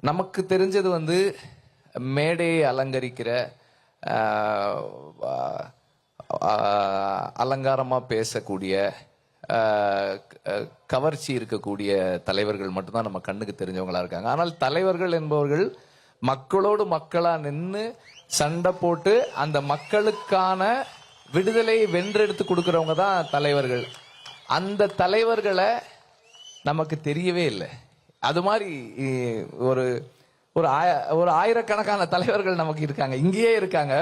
நமக்கு தெரிஞ்சது வந்து மேடையை அலங்கரிக்கிற அலங்காரமா பேசக்கூடிய கவர்ச்சி இருக்கக்கூடிய தலைவர்கள் மட்டும்தான் நம்ம கண்ணுக்கு தெரிஞ்சவங்களா இருக்காங்க. ஆனால் தலைவர்கள் என்பவர்கள் மக்களோடு மக்களா நின்று சண்டை போட்டு அந்த மக்களுக்கான விடுதலை வென்றெடுத்து கொடுக்கறவங்க தான் தலைவர்கள். அந்த தலைவர்களை நமக்கு தெரியவே இல்லை. அது மாதிரி ஒரு ஒரு ஆயிரக்கணக்கான தலைவர்கள் நமக்கு இருக்காங்க, இங்கேயே இருக்காங்க.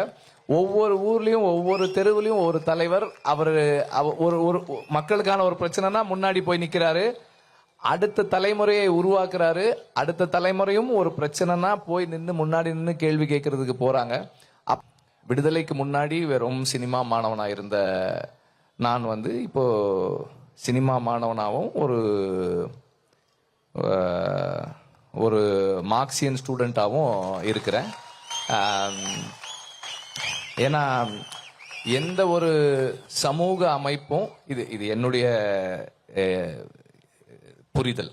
ஒவ்வொரு ஊர்லயும் ஒவ்வொரு தெருவுலையும் ஒரு தலைவர். அவர் ஒரு மக்களுக்கான ஒரு பிரச்சனைனா முன்னாடி போய் நிக்கிறாரு, அடுத்த தலைமுறையை உருவாக்குறாரு. அடுத்த தலைமுறையும் ஒரு பிரச்சனைனா போய் நின்று முன்னாடி நின்று கேள்வி கேட்கறதுக்கு போறாங்க. விடுதலைக்கு முன்னாடி வெறும் சினிமா மாணவனா இருந்த நான் வந்து இப்போ சினிமா மாணவனாகவும் ஒரு மார்க்சியன் ஸ்டூடெண்டாகவும் இருக்கிறேன். ஏன்னா எந்த ஒரு சமூக அமைப்பும் இது என்னுடைய புரிதல்.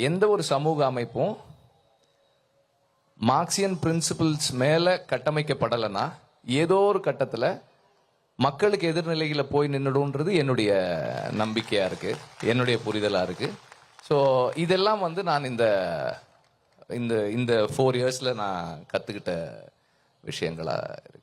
எந்த ஒரு சமூக அமைப்பும் மார்க்சியன் பிரின்சிபிள்ஸ் மேல கட்டமைக்கப்படலைன்னா ஏதோ ஒரு கட்டத்தில் மக்களுக்கு எதிர்நிலைகளை போய் நின்றுடும்ன்றது என்னுடைய நம்பிக்கையா இருக்கு, என்னுடைய புரிதலா இருக்கு. ஸோ இதெல்லாம் வந்து நான் இந்த இந்த 4 இயர்ஸ்ல நான் கத்துக்கிட்ட விஷயங்களா இருக்கு.